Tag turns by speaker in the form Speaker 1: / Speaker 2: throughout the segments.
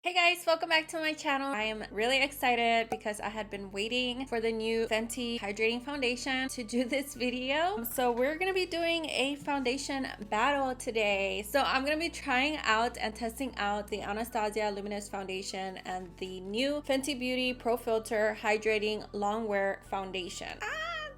Speaker 1: Hey guys, welcome back to my channel. I am really excited because I had been waiting for the new Fenty Hydrating Foundation to do this video. So we're going to be doing a foundation battle today. So I'm going to be trying out and testing out the Anastasia Luminous Foundation and the new Fenty Beauty Pro Filter Hydrating Longwear Foundation.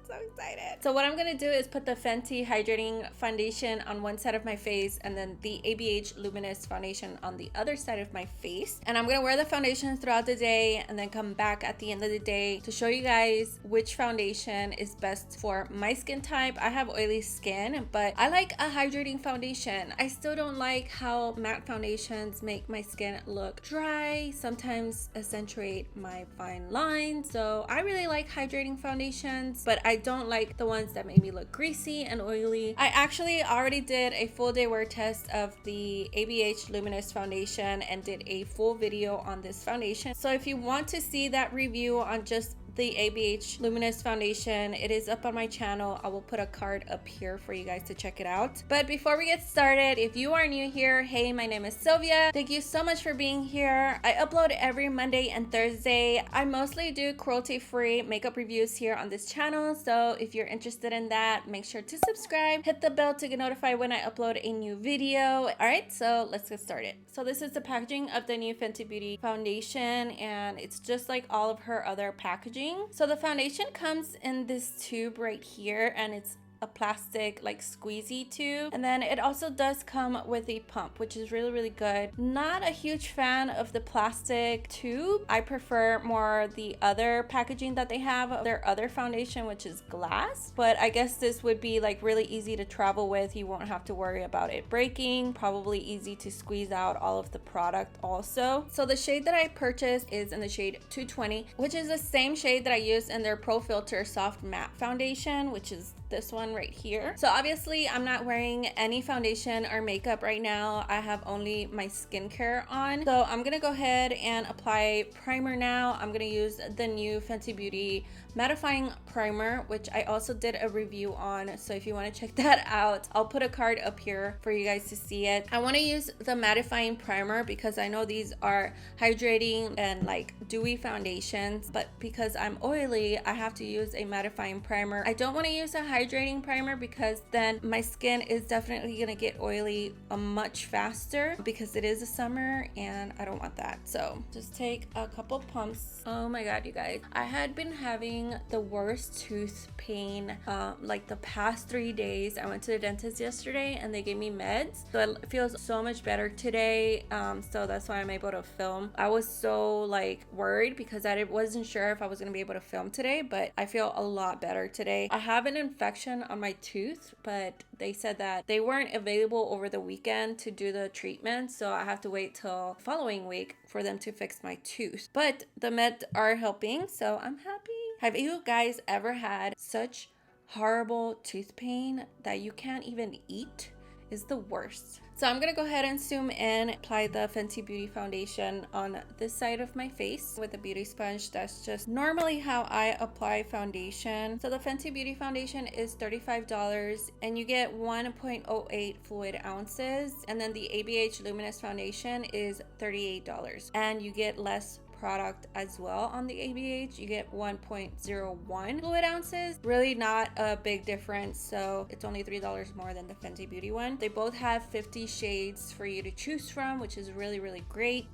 Speaker 1: So excited. So what I'm gonna do is put the Fenty Hydrating Foundation on one side of my face and then the ABH Luminous Foundation on the other side of my face. And I'm gonna wear the foundation throughout the day and then come back at the end of the day to show you guys which foundation is best for my skin type. I have oily skin, but I like a hydrating foundation. I still don't like how matte foundations make my skin look dry, sometimes accentuate my fine lines. So I really like hydrating foundations, but I don't like the ones that make me look greasy and oily. I actually already did a full day wear test of the ABH Luminous Foundation and did a full video on this foundation. So if you want to see that review on just the ABH Luminous Foundation, it is up on my channel. I will put a card up here for you guys to check it out. But before we get started, if you are new here, hey, my name is Sylvia. Thank you so much for being here. I upload every Monday and Thursday. I mostly do cruelty-free makeup reviews here on this channel. So if you're interested in that, make sure to subscribe, hit the bell to get notified when I upload a new video. All right, so let's get started. So this is the packaging of the new Fenty Beauty Foundation, and it's just like all of her other packaging. So the foundation comes in this tube right here, and it's a plastic like squeezy tube, and then it also does come with a pump, which is really good. Not a huge fan of the plastic tube. I prefer more the other packaging that they have, their other foundation, which is glass, but I guess this would be like really easy to travel with. You won't have to worry about it breaking. Probably easy to squeeze out all of the product also. So the shade that I purchased is in the shade 220, which is the same shade that I used in their Pro Filter Soft Matte Foundation, which is this one right here. So obviously I'm not wearing any foundation or makeup right now. I have only my skincare on. So I'm gonna go ahead and apply primer now. I'm gonna use the new Fenty Beauty Mattifying Primer, which I also did a review on. So if you want to check that out, I'll put a card up here for you guys to see it. I want to use the Mattifying Primer because I know these are hydrating and like dewy foundations, but because I'm oily, I have to use a mattifying primer. I don't want to use a hydrating primer because then my skin is definitely gonna get oily much faster because it is a summer and I don't want that. So just take a couple pumps. Oh my god, you guys, I had been having the worst tooth pain like the past 3 days. I went to the dentist yesterday and they gave me meds, so it feels so much better today. So that's why I'm able to film. I was so like worried because I wasn't sure if I was gonna be able to film today, but I feel a lot better today. I have an infection on my tooth, but they said that they weren't available over the weekend to do the treatment, so I have to wait till following week for them to fix my tooth. But the meds are helping, so I'm happy. Have you guys ever had such horrible tooth pain that you can't even eat? Is the worst. So I'm gonna go ahead and zoom in, apply the Fenty Beauty Foundation on this side of my face with a beauty sponge. That's just normally how I apply foundation. So the Fenty Beauty Foundation is $35 and you get 1.08 fluid ounces, and then the ABH Luminous Foundation is $38 and you get less product as well. On the ABH you get 1.01 fluid ounces. Really not a big difference, so it's only $3 more than the Fenty Beauty one. They both have 50 shades for you to choose from, which is really great.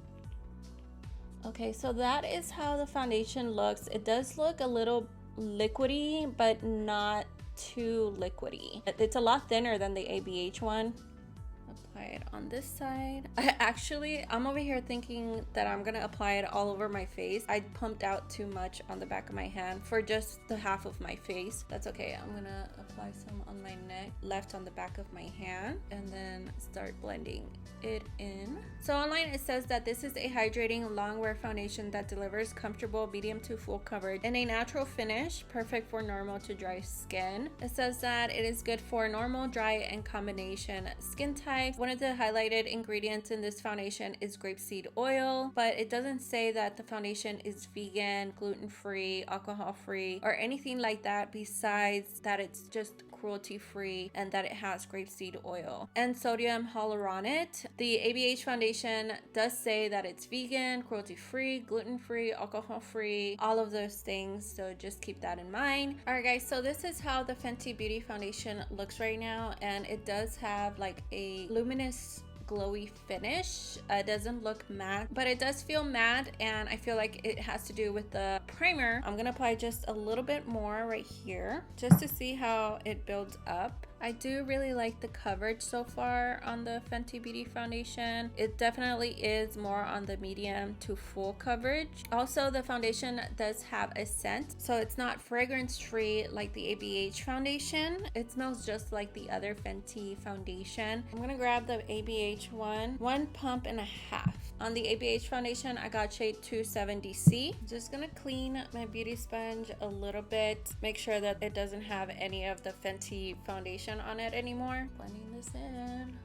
Speaker 1: Okay, so that is how the foundation looks. It does look a little liquidy, but not too liquidy. It's a lot thinner than the ABH one. Apply it on this side. I'm over here thinking that I'm gonna apply it all over my face. I pumped out too much on the back of my hand for just the half of my face. That's okay. I'm gonna apply some on my neck, left on the back of my hand, and then start blending it in. So online it says that this is a hydrating longwear foundation that delivers comfortable medium to full coverage and a natural finish, perfect for normal to dry skin. It says that it is good for normal, dry, and combination skin types. One of the highlighted ingredients in this foundation is grapeseed oil, but it doesn't say that the foundation is vegan, gluten-free, alcohol-free, or anything like that, besides that it's just cruelty-free and that it has grapeseed oil and sodium hyaluronate. The ABH foundation does say that it's vegan, cruelty-free, gluten-free, alcohol-free, all of those things, so just keep that in mind. Alright guys, so this is how the Fenty Beauty foundation looks right now, and it does have like a luminous glowy finish. It doesn't look matte, but it does feel matte, and I feel like it has to do with the primer. I'm gonna apply just a little bit more right here just to see how it builds up. I do really like the coverage so far on the Fenty Beauty foundation. It definitely is more on the medium to full coverage. Also, the foundation does have a scent, so it's not fragrance free like the ABH foundation. It smells just like the other Fenty foundation. I'm gonna grab the ABH one pump and a half. On the ABH foundation, I got shade 270C. Just gonna clean my beauty sponge a little bit, make sure that it doesn't have any of the Fenty foundation on it anymore. Blending this in.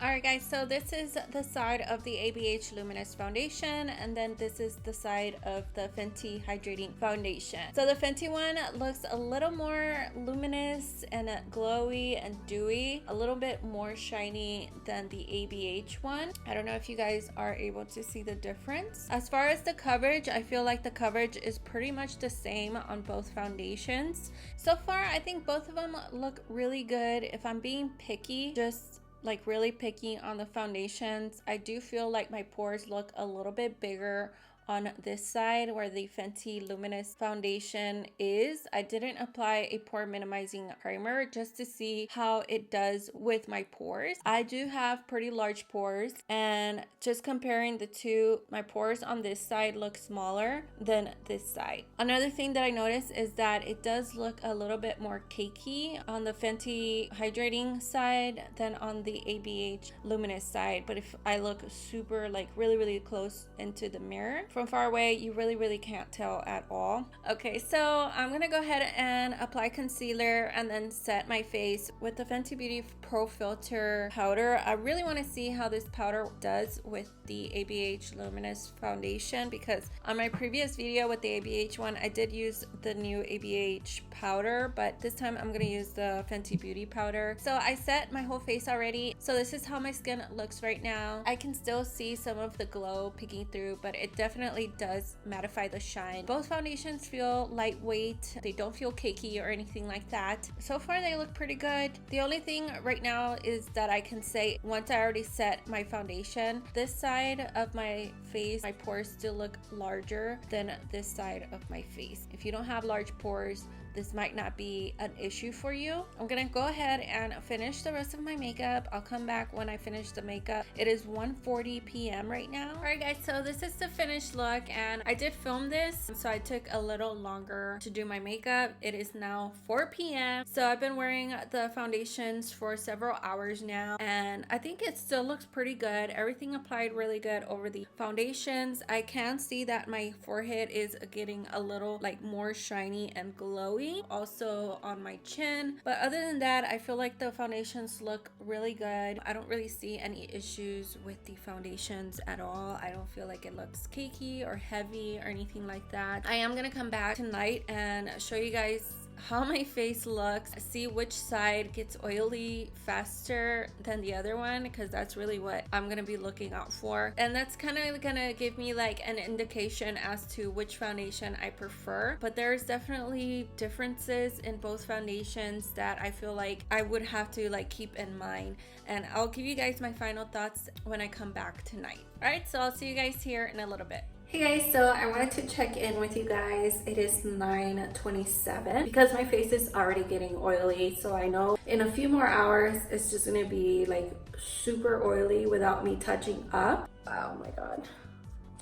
Speaker 1: Alright guys, so this is the side of the ABH Luminous Foundation, and then this is the side of the Fenty Hydrating Foundation. So the Fenty one looks a little more luminous and glowy and dewy, a little bit more shiny than the ABH one. I don't know if you guys are able to see the difference. As far as the coverage, I feel like the coverage is pretty much the same on both foundations. So far, I think both of them look really good. If I'm being picky, just like really picky on the foundations, I do feel like my pores look a little bit bigger on this side where the Fenty Luminous Foundation is. I didn't apply a pore minimizing primer just to see how it does with my pores. I do have pretty large pores, and just comparing the two, my pores on this side look smaller than this side. Another thing that I noticed is that it does look a little bit more cakey on the Fenty Hydrating side than on the ABH Luminous side. But if I look super like really close into the mirror, from far away, you really can't tell at all. Okay, so I'm gonna go ahead and apply concealer and then set my face with the Fenty Beauty Pro Filter powder. I really want to see how this powder does with the ABH Luminous Foundation, because on my previous video with the ABH one, I did use the new ABH powder, but this time I'm gonna use the Fenty Beauty powder. So I set my whole face already. So this is how my skin looks right now. I can still see some of the glow peeking through, but it definitely does mattify the shine. Both foundations feel lightweight. They don't feel cakey or anything like that. So far they look pretty good. The only thing right now is that I can say, once I already set my foundation, this side of my face, my pores still look larger than this side of my face. If you don't have large pores, this might not be an issue for you. I'm gonna go ahead and finish the rest of my makeup. I'll come back when I finish the makeup. It is 1:40 p.m. right now. All right guys, so this is the finished look, and I did film this, so I took a little longer to do my makeup. It is now 4 p.m. So I've been wearing the foundations for several hours now, and I think it still looks pretty good. Everything applied really good over the foundations. I can see that my forehead is getting a little like more shiny and glowy, also on my chin, but other than that, I feel like the foundations look really good. I don't really see any issues with the foundations at all. I don't feel like it looks cakey or heavy or anything like that. I am gonna come back tonight and show you guys how my face looks, see which side gets oily faster than the other one, because that's really what I'm gonna be looking out for, and that's kind of gonna give me like an indication as to which foundation I prefer. But there's definitely differences in both foundations that I feel like I would have to like keep in mind, and I'll give you guys my final thoughts when I come back tonight. All right, so I'll see you guys here in a little bit. Hey guys, so I wanted to check in with you guys. It is 9:27 because my face is already getting oily, so I know in a few more hours it's just gonna be like super oily without me touching up. Oh my god,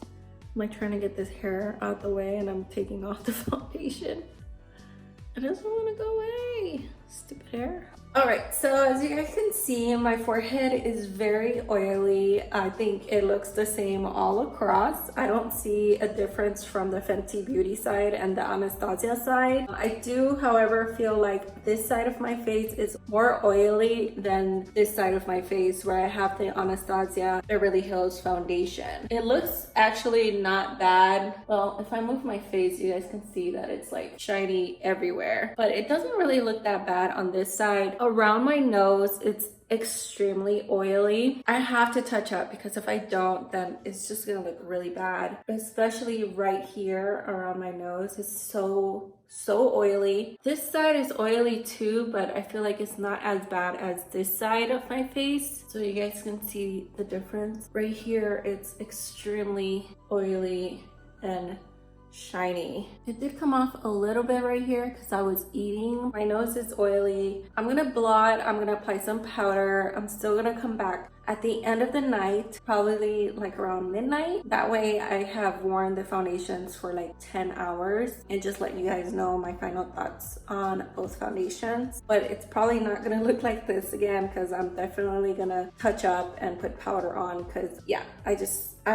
Speaker 1: I'm like trying to get this hair out the way and I'm taking off the foundation. It doesn't want to go away. Stupid hair. Alright, so as you guys can see, my forehead is very oily. I think it looks the same all across. I don't see a difference from the Fenty Beauty side and the Anastasia side. I do, however, feel like this side of my face is more oily than this side of my face where I have the Anastasia Beverly Hills foundation. It looks actually not bad. Well, if I move my face, you guys can see that it's like shiny everywhere. But it doesn't really look that bad on this side. Around my nose, it's extremely oily. I have to touch up because if I don't, then it's just gonna look really bad. Especially right here around my nose, it's so oily. This side is oily too, but I feel like it's not as bad as this side of my face. So you guys can see the difference. Right here, it's extremely oily and shiny. It did come off a little bit right here because I was eating. My nose is oily. I'm gonna blot, I'm gonna apply some powder. I'm still gonna come back at the end of the night, probably like around midnight. That way I have worn the foundations for like 10 hours and just let you guys know my final thoughts on both foundations. But it's probably not gonna look like this again because I'm definitely gonna touch up and put powder on because yeah, I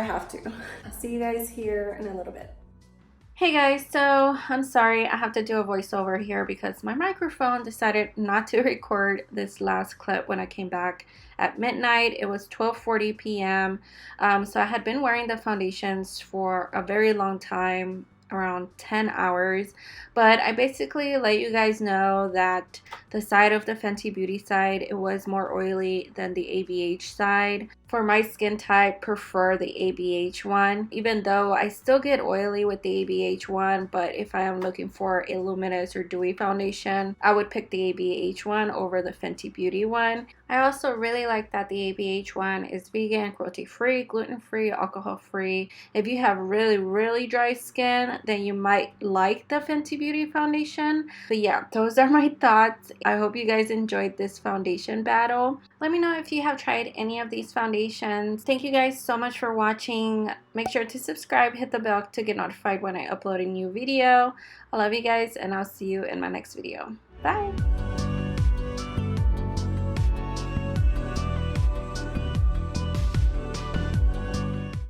Speaker 1: have to. I'll see you guys here in a little bit. Hey guys, so I'm sorry I have to do a voiceover here because my microphone decided not to record this last clip when I came back at midnight. It was 12:40 p.m. So I had been wearing the foundations for a very long time, around 10 hours, but I basically let you guys know that the side of the Fenty Beauty side, it was more oily than the ABH side. For my skin type, prefer the ABH one, even though I still get oily with the ABH one, but if I am looking for a luminous or dewy foundation, I would pick the ABH one over the Fenty Beauty one. I also really like that the ABH one is vegan, cruelty-free, gluten-free, alcohol-free. If you have really dry skin, then you might like the Fenty Beauty foundation. But yeah, those are my thoughts. I hope you guys enjoyed this foundation battle. Let me know if you have tried any of these foundations. Thank you guys so much for watching. Make sure to subscribe, hit the bell to get notified when I upload a new video. I love you guys and I'll see you in my next video. Bye!